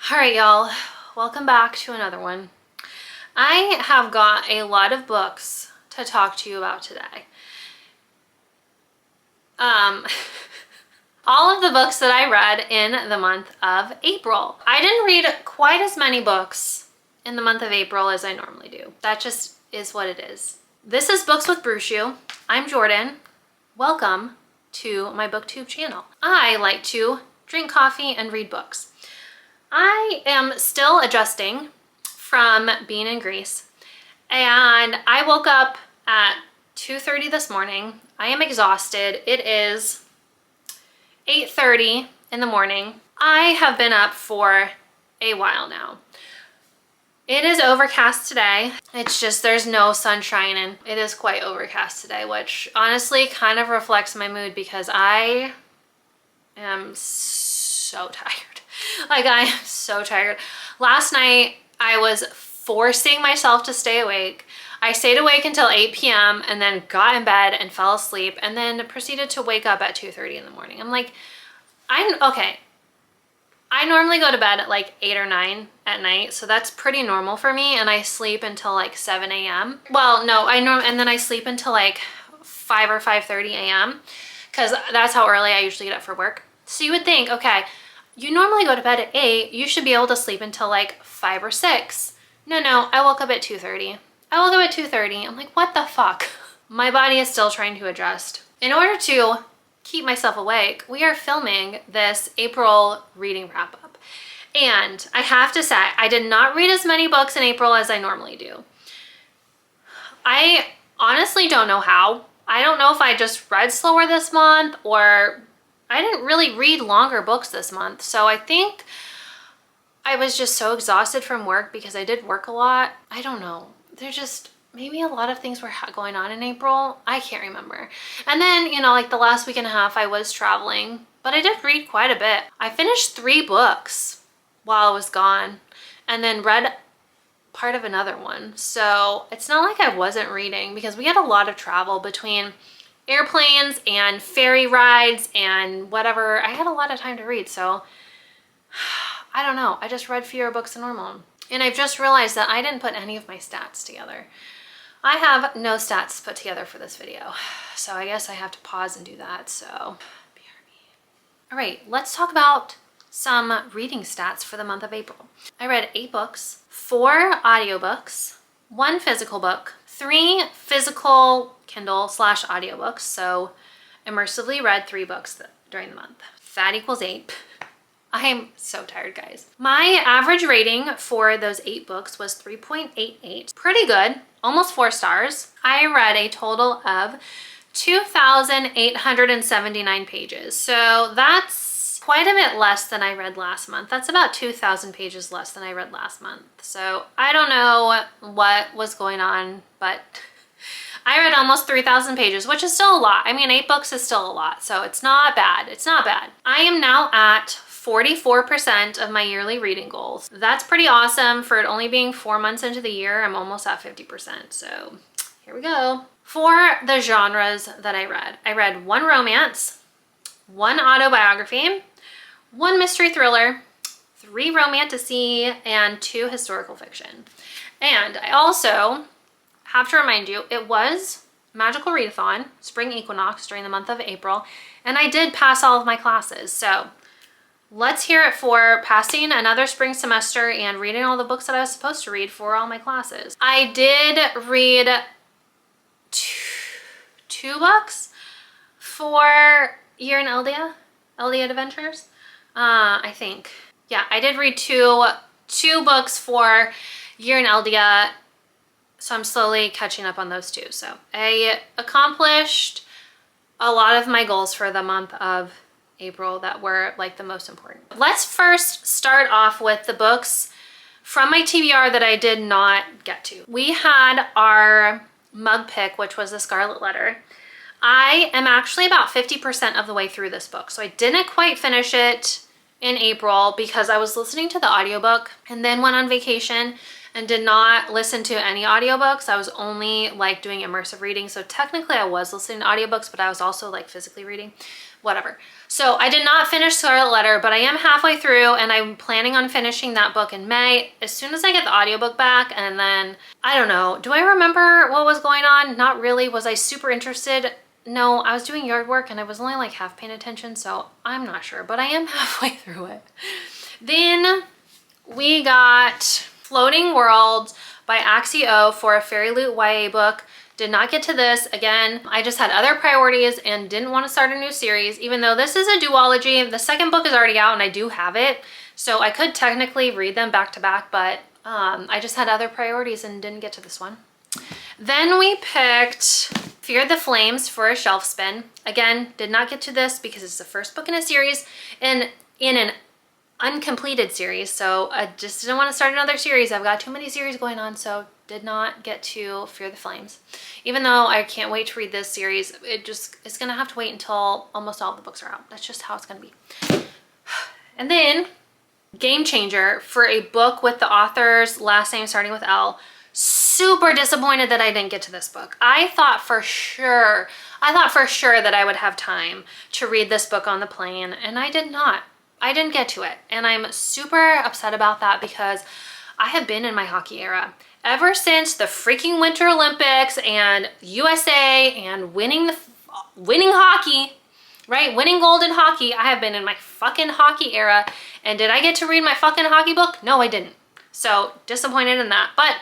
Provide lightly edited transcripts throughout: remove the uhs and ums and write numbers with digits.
All right, y'all, welcome back to another one. I have got a lot of books to talk to you about today. All of the books that I read in the month of April. I didn't read quite as many books in the month of April as I normally do. That just is what it is. This is Books with Brushu. I'm Jordan. Welcome to my BookTube channel. I like to drink coffee and read books. I am still adjusting from being in Greece, and I woke up at 2:30 this morning. I am exhausted. It is 8:30 in the morning. I have been up for a while now. It is overcast today. It's just there's no sunshine, and it is quite overcast today, which honestly kind of reflects my mood because I am so tired. Like, I am so tired. Last night, I was forcing myself to stay awake. I stayed awake until 8 p.m. and then got in bed and fell asleep and then proceeded to wake up at 2:30 in the morning. I'm like, okay. I normally go to bed at like 8 or 9 at night, so that's pretty normal for me, and I sleep until like 7 a.m. Well, no, and then I sleep until like 5 or 5:30 a.m. because that's how early I usually get up for work. So you would think, okay, you normally go to bed at 8, you should be able to sleep until like 5 or 6. No, I woke up at 2:30. I woke up at 2:30. I'm like, what the fuck? My body is still trying to adjust. In order to keep myself awake, we are filming this April reading wrap up. And I have to say, I did not read as many books in April as I normally do. I honestly don't know how. I don't know if I just read slower this month or I didn't really read longer books this month. So I think I was just so exhausted from work because I did work a lot. I don't know. There's just maybe a lot of things were going on in April. I can't remember. And then, like the last week and a half I was traveling, but I did read quite a bit. I finished 3 books while I was gone and then read part of another one. So it's not like I wasn't reading because we had a lot of travel between airplanes and ferry rides and whatever. I had a lot of time to read, so I don't know. I just read fewer books than normal. And I've just realized that I didn't put any of my stats together. I have no stats put together for this video, so I guess I have to pause and do that, so BRB. All right, let's talk about some reading stats for the month of April. I read 8 books, 4 audiobooks, 1 physical book, 3 physical Kindle/audiobooks, so immersively read 3 books during the month. That equals 8. I am so tired, guys. My average rating for those 8 books was 3.88. Pretty good, almost 4 stars. I read a total of 2,879 pages. So that's quite a bit less than I read last month. That's about 2,000 pages less than I read last month. So I don't know what was going on, but I read almost 3,000 pages, which is still a lot. I mean, 8 books is still a lot, so it's not bad. It's not bad. I am now at 44% of my yearly reading goals. That's pretty awesome for it only being 4 months into the year. I'm almost at 50%, so here we go. For the genres that I read 1 romance, 1 autobiography, 1 mystery thriller, 3 romantasy, and 2 historical fiction. And I also have to remind you, it was Magical Readathon, spring equinox during the month of April, and I did pass all of my classes. So let's hear it for passing another spring semester and reading all the books that I was supposed to read for all my classes. I did read 2 books for Year in Eldia Adventures, I think. Yeah, I did read two books for Year in Eldia, so I'm slowly catching up on those 2. So I accomplished a lot of my goals for the month of April that were like the most important. Let's first start off with the books from my TBR that I did not get to. We had our mug pick, which was The Scarlet Letter. I am actually about 50% of the way through this book, so I didn't quite finish it in April because I was listening to the audiobook and then went on vacation and did not listen to any audiobooks. I was only like doing immersive reading. So technically I was listening to audiobooks, but I was also like physically reading. whatever. So I did not finish Scarlet Letter, but I am halfway through and I'm planning on finishing that book in May as soon as I get the audiobook back. And then, I don't know, do I remember what was going on? Not really. Was I super interested? No, I was doing yard work and I was only like half paying attention, so I'm not sure, but I am halfway through it. Then we got Floating Worlds by Axio for a Fairy Loot YA book. Did not get to this. Again, I just had other priorities and didn't want to start a new series, even though this is a duology. The second book is already out and I do have it, so I could technically read them back to back, but I just had other priorities and didn't get to this one. Then we picked Fear the Flames for a shelf spin. Again, did not get to this because it's the first book in a series and in an uncompleted series, so I just didn't want to start another series. I've got too many series going on, so did not get to Fear the Flames. Even though I can't wait to read this series, it's gonna have to wait until almost all the books are out. That's just how it's gonna be. And then Game Changer for a book with the author's last name starting with L. Super disappointed that I didn't get to this book. I thought for sure that I would have time to read this book on the plane, and I did not. I didn't get to it, and I'm super upset about that because I have been in my hockey era. Ever since the freaking Winter Olympics and USA and winning hockey, right? Winning gold in hockey, I have been in my fucking hockey era. And did I get to read my fucking hockey book? No, I didn't. So disappointed in that. But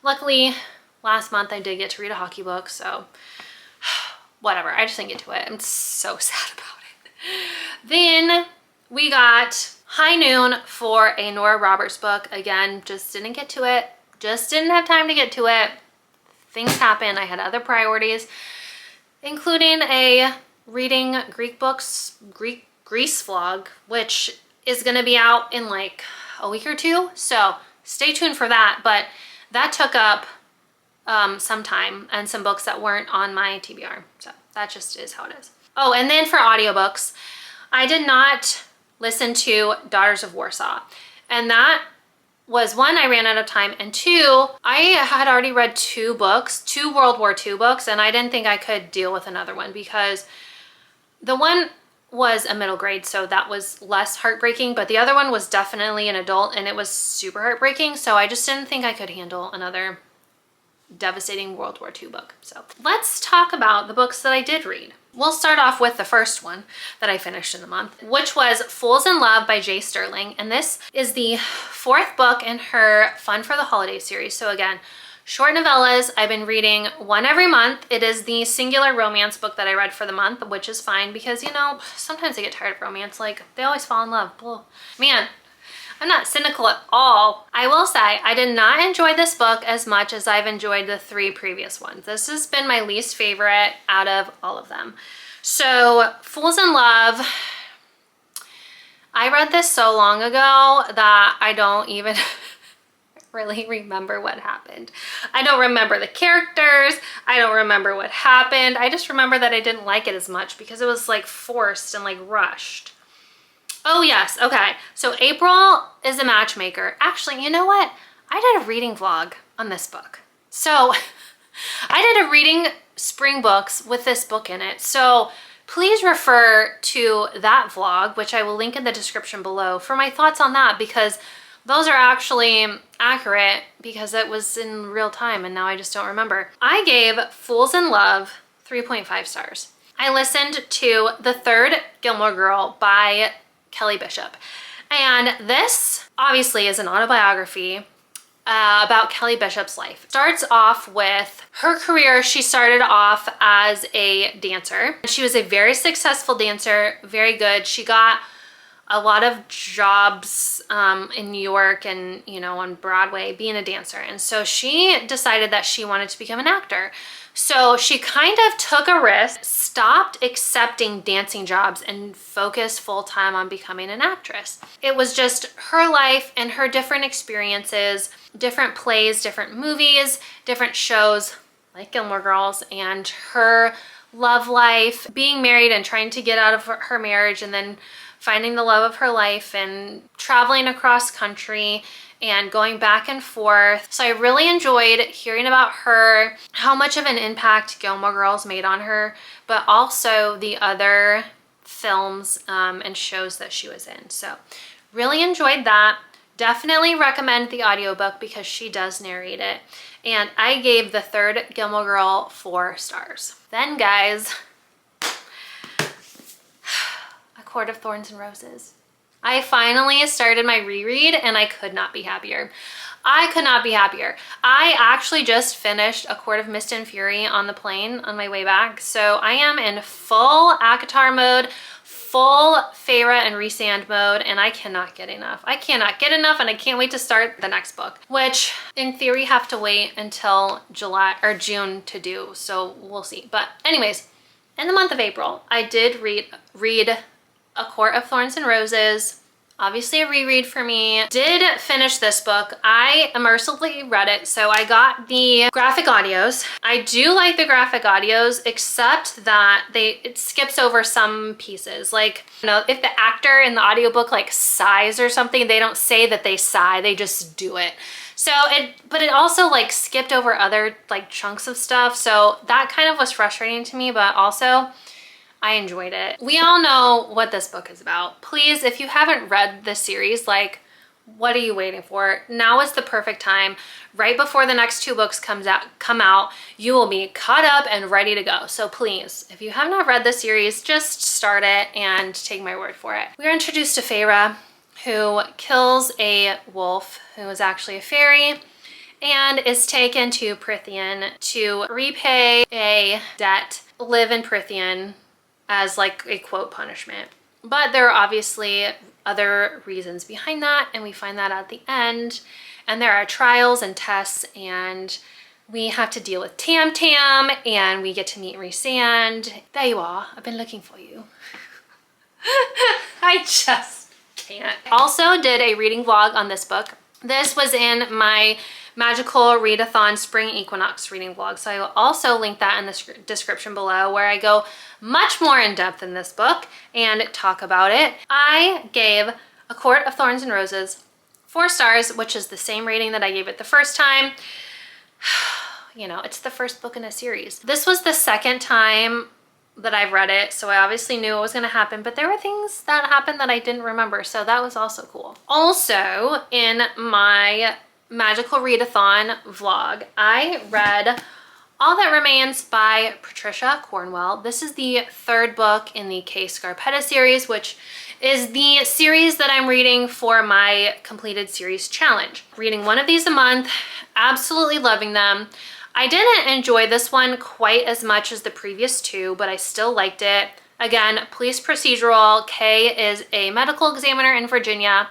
luckily, last month I did get to read a hockey book, so whatever. I just didn't get to it. I'm so sad about it. Then we got High Noon for a Nora Roberts book. Again, just didn't get to it. Just didn't have time to get to it. Things happen. I had other priorities, including a reading Greek books, Greece vlog, which is going to be out in like a week or two. So stay tuned for that. But that took up some time and some books that weren't on my TBR. So that just is how it is. Oh, and then for audiobooks, I did not listen to Daughters of Warsaw. And that was, one, I ran out of time, and two, I had already read two World War II books, and I didn't think I could deal with another one because the one was a middle grade, so that was less heartbreaking, but the other one was definitely an adult and it was super heartbreaking, so I just didn't think I could handle another devastating World War II book. So let's talk about the books that I did read. We'll start off with the first one that I finished in the month, which was Fools in Love by Jay Sterling. And this is the fourth book in her Fun for the Holiday series. So again, short novellas. I've been reading one every month. It is the singular romance book that I read for the month, which is fine because, you know, sometimes I get tired of romance. Like, they always fall in love. Well, man, I'm not cynical at all. I will say I did not enjoy this book as much as I've enjoyed the three previous ones. This has been my least favorite out of all of them. So Fools in Love, I read this so long ago that I don't even really remember what happened. I don't remember the characters. I don't remember what happened. I just remember that I didn't like it as much because it was like forced and like rushed. Oh yes, okay. So April is a matchmaker. Actually, you know what? I did a reading vlog on this book. So I did a reading spring books with this book in it. So please refer to that vlog, which I will link in the description below, for my thoughts on that, because those are actually accurate because it was in real time and now I just don't remember. I gave Fools in Love 3.5 stars. I listened to The Third Gilmore Girl by Kelly Bishop. And this obviously is an autobiography about Kelly Bishop's life. Starts off with her career. She started off as a dancer. She was a very successful dancer, very good. She got a lot of jobs in New York and, you know, on Broadway being a dancer. And so she decided that she wanted to become an actor. So she kind of took a risk, stopped accepting dancing jobs and focused full-time on becoming an actress. It was just her life and her different experiences, different plays, different movies, different shows like Gilmore Girls, and her love life, being married and trying to get out of her marriage and then finding the love of her life and traveling across country and going back and forth. So I really enjoyed hearing about her, how much of an impact Gilmore Girls made on her, but also the other films and shows that she was in. So really enjoyed that. Definitely recommend the audiobook because she does narrate it. And I gave the third Gilmore Girl 4 stars. Then guys, A Court of Thorns and Roses. I finally started my reread and I could not be happier. I could not be happier. I actually just finished A Court of Mist and Fury on the plane on my way back. So I am in full ACOTAR mode, full Feyre and Rhysand mode, and I cannot get enough. I cannot get enough, and I can't wait to start the next book, which in theory have to wait until July or June to do. So we'll see. But anyways, in the month of April, I did read A Court of Thorns and Roses. Obviously a reread for me. Did finish this book. I immersively read it, so I got the graphic audios. I do like the graphic audios, except that it skips over some pieces. Like, you know, if the actor in the audiobook like sighs or something, they don't say that they sigh, they just do it. So but it also like skipped over other like chunks of stuff. So that kind of was frustrating to me, but also I enjoyed it. We all know what this book is about. Please, if you haven't read this series, like, what are you waiting for? Now is the perfect time. Right before the next 2 books come out, you will be caught up and ready to go. So please, if you have not read this series, just start it and take my word for it. We are introduced to Feyre, who kills a wolf who is actually a fairy and is taken to Prythian to repay a debt, live in Prythian as like a quote punishment. But there are obviously other reasons behind that, and we find that at the end. And there are trials and tests, and we have to deal with Tam Tam, and we get to meet Rhysand. There you are. I've been looking for you. I just can't. Also did a reading vlog on this book. This was in my Magical Readathon Spring Equinox reading vlog. So I will also link that in the description below, where I go much more in depth in this book and talk about it. I gave A Court of Thorns and Roses 4 stars, which is the same rating that I gave it the first time. You know, it's the first book in a series. This was the second time that I've read it, so I obviously knew it was going to happen, but there were things that happened that I didn't remember, so that was also cool. Also, in my Magical Readathon vlog, I read All That Remains by Patricia Cornwell. This is the 3rd book in the Kay Scarpetta series, which is the series that I'm reading for my completed series challenge. Reading one of these a month, absolutely loving them. I didn't enjoy this one quite as much as the previous 2, but I still liked it. Again, police procedural. Kay is a medical examiner in Virginia,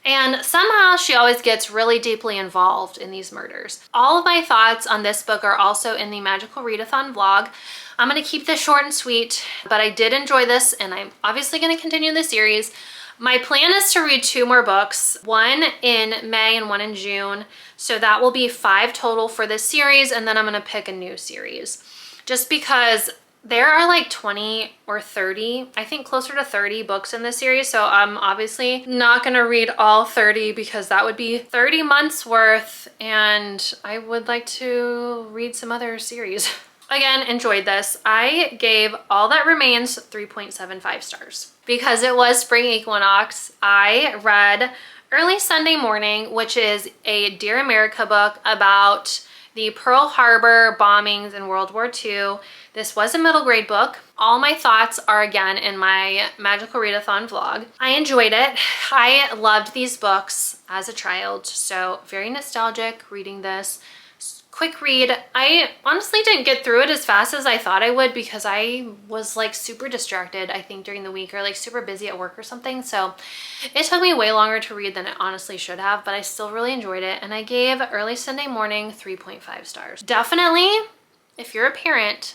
and somehow she always gets really deeply involved in these murders. All of my thoughts on this book are also in the Magical Readathon vlog. I'm going to keep this short and sweet, but I did enjoy this, and I'm obviously going to continue the series. My plan is to read 2 more books, one in May and one in June. So that will be 5 total for this series, and then I'm going to pick a new series. Just because there are like 20 or 30, I think closer to 30 books in this series. So I'm obviously not going to read all 30 because that would be 30 months worth, and I would like to read some other series. Again, enjoyed this. I gave All That Remains 3.75 stars. Because it was spring equinox, I read Early Sunday Morning, which is a Dear America book about the Pearl Harbor bombings in World War II. This was a middle grade book. All my thoughts are again in my Magical Readathon vlog. I enjoyed it. I loved these books as a child, so very nostalgic reading this. Quick read. I honestly didn't get through it as fast as I thought I would because I was like super distracted, I think, during the week, or like super busy at work or something. So it took me way longer to read than it honestly should have, but I still really enjoyed it. And I gave Early Sunday Morning 3.5 stars. Definitely, if you're a parent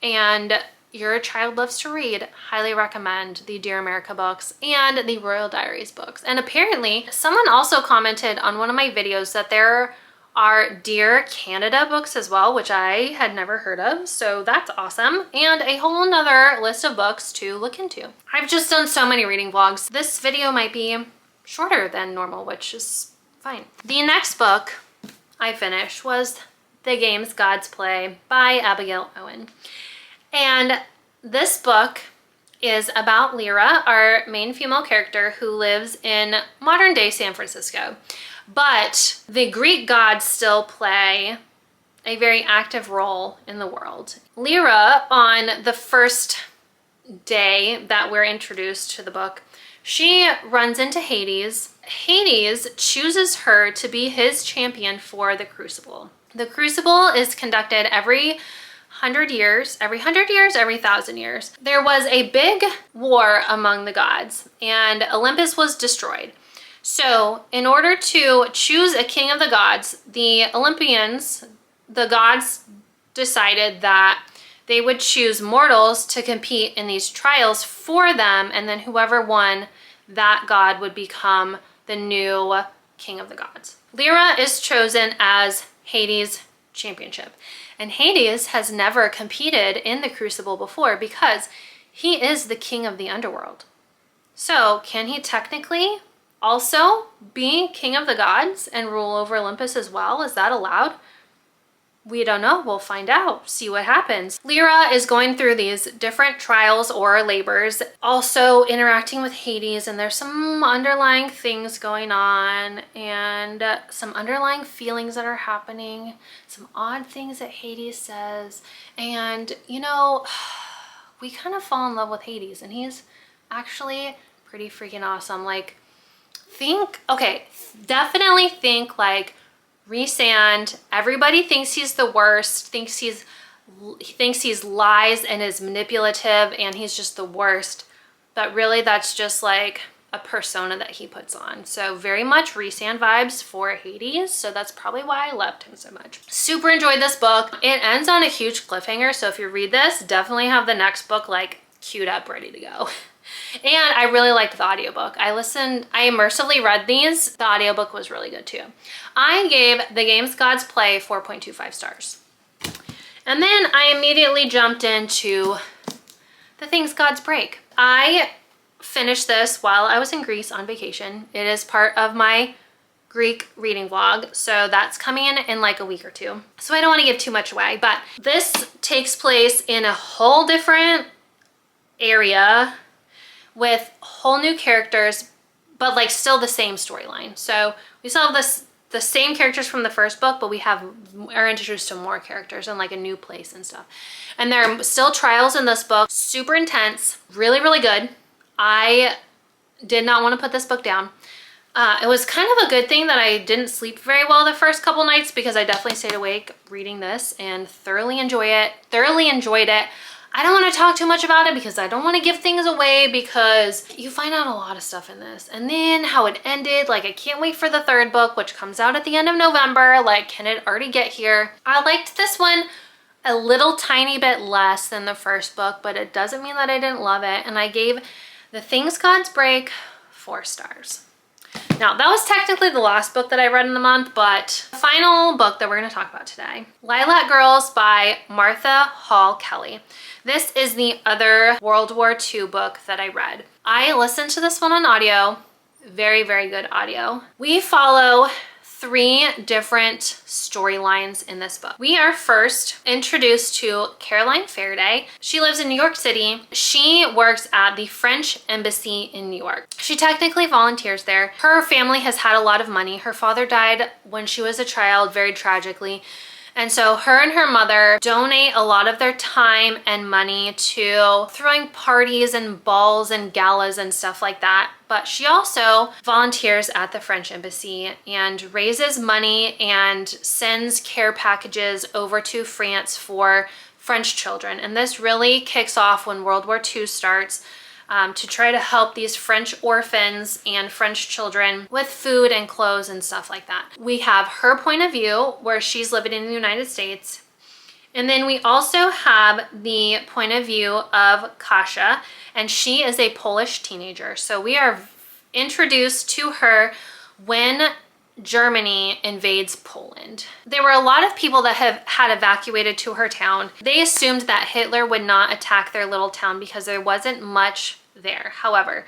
and your child loves to read, highly recommend the Dear America books and the Royal Diaries books. And apparently someone also commented on one of my videos that there are Dear Canada books as well, which I had never heard of, so that's awesome. And a whole nother list of books to look into. I've just done so many reading vlogs. This video might be shorter than normal, which is fine. The next book I finished was The Games Gods Play by Abigail Owen. And this book is about Lyra, our main female character who lives in modern day San Francisco. But the Greek gods still play a very active role in the world. Lyra, on the first day that we're introduced to the book, she runs into Hades. Hades chooses her to be his champion for the Crucible. The Crucible is conducted every 100 years, every 1,000 years. There was a big war among the gods and Olympus was destroyed. So in order to choose a king of the gods, the Olympians, the gods, decided that they would choose mortals to compete in these trials for them, and then whoever won, that god would become the new king of the gods. Lyra is chosen as Hades' championship, and Hades has never competed in the Crucible before because he is the king of the underworld. So can he technically also be king of the gods and rule over Olympus as well? Is that allowed? We don't know. We'll find out. See what happens. Lyra is going through these different trials or labors, also interacting with Hades, and there's some underlying things going on and some underlying feelings that are happening, some odd things that Hades says, and you know, we kind of fall in love with Hades, and he's actually pretty freaking awesome. Like, definitely think like Rhysand. Everybody thinks he's the worst, thinks he's lies and is manipulative and he's just the worst, but really that's just like a persona that he puts on. So very much Rhysand vibes for Hades, so that's probably why I loved him so much. Super enjoyed this book. It ends on a huge cliffhanger, so if you read this, definitely have the next book like queued up, ready to go. And I really liked the audiobook. I immersively read these. The audiobook was really good too. I gave The Games Gods Play 4.25 stars. And then I immediately jumped into The Things Gods Break. I finished this while I was in Greece on vacation. It is part of my Greek reading vlog, so that's coming in like a week or two. So I don't want to give too much away, but this takes place in a whole different area with whole new characters, but like still the same storyline. So we still have the same characters from the first book, but we are introduced to more characters and like a new place and stuff. And there are still trials in this book. Super intense, really, really good. I did not want to put this book down. It was kind of a good thing that I didn't sleep very well the first couple nights because I definitely stayed awake reading this and thoroughly enjoyed it. I don't want to talk too much about it because I don't want to give things away, because you find out a lot of stuff in this. And then how it ended, like I can't wait for the third book, which comes out at the end of November. Like, can it already get here? I liked this one a little tiny bit less than the first book, but it doesn't mean that I didn't love it. And I gave The Things Gods Break 4 stars. Now, that was technically the last book that I read in the month, but the final book that we're going to talk about today, Lilac Girls by Martha Hall Kelly. This is the other World War II book that I read. I listened to this one on audio. Very, very good audio. We follow 3 different storylines in this book. We are first introduced to Caroline Faraday. She lives in New York City. She works at the French Embassy in New York. She technically volunteers there. Her family has had a lot of money. Her father died when she was a child, very tragically. And so her and her mother donate a lot of their time and money to throwing parties and balls and galas and stuff like that. But she also volunteers at the French Embassy and raises money and sends care packages over to France for French children. And this really kicks off when World War II starts, to try to help these French orphans and French children with food and clothes and stuff like that. We have her point of view where she's living in the United States. And then we also have the point of view of Kasia, and she is a Polish teenager. So we are introduced to her when Germany invades Poland. There were a lot of people that had evacuated to her town. They assumed that Hitler would not attack their little town because there wasn't much there. However,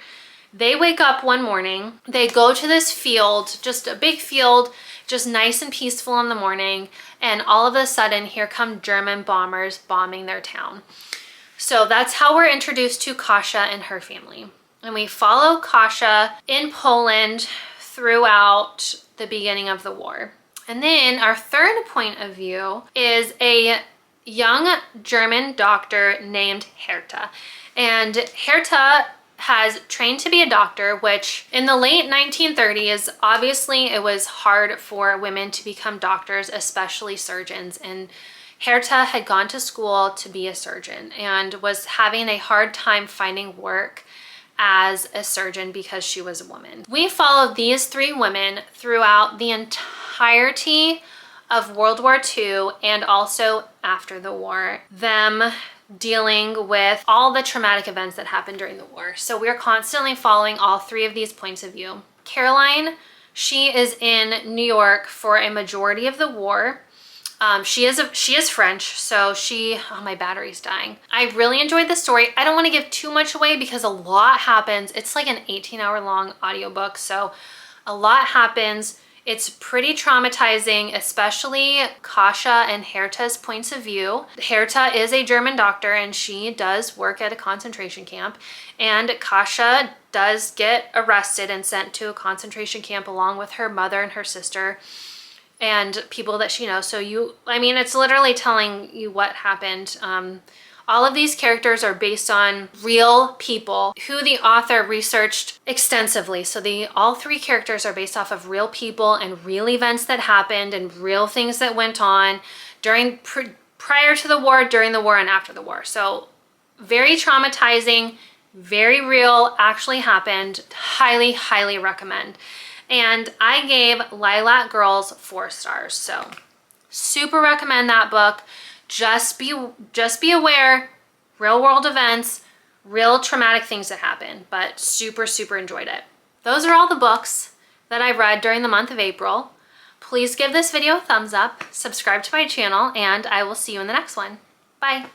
they wake up one morning, they go to this field, just a big field, just nice and peaceful in the morning, and all of a sudden here come German bombers bombing their town. So that's how we're introduced to Kasia and her family. And we follow Kasia in Poland throughout the beginning of the war. And then our third point of view is a young German doctor named Herta. And Herta has trained to be a doctor, which in the late 1930s, obviously it was hard for women to become doctors, especially surgeons. And Herta had gone to school to be a surgeon and was having a hard time finding work as a surgeon because she was a woman. We followed these three women throughout the entirety of World War II and also after the war, them dealing with all the traumatic events that happened during the war. So we're constantly following all three of these points of view. Caroline, she is in New York for a majority of the war. She is French, so oh, my battery's dying. I really enjoyed the story. I don't want to give too much away because a lot happens. It's like an 18-hour long audiobook, so a lot happens. It's pretty traumatizing, especially Kasia and Herta's points of view. Herta is a German doctor and she does work at a concentration camp, and Kasia does get arrested and sent to a concentration camp along with her mother and her sister and people that she knows. So it's literally telling you what happened. All of these characters are based on real people who the author researched extensively. So all three characters are based off of real people and real events that happened and real things that went on prior to the war, during the war, and after the war. So very traumatizing, very real, actually happened. Highly, highly recommend. And I gave Lilac Girls 4 stars. So super recommend that book. Just be aware, real world events, real traumatic things that happen, but super, super enjoyed it. Those are all the books that I read during the month of April. Please give this video a thumbs up, subscribe to my channel, and I will see you in the next one. Bye.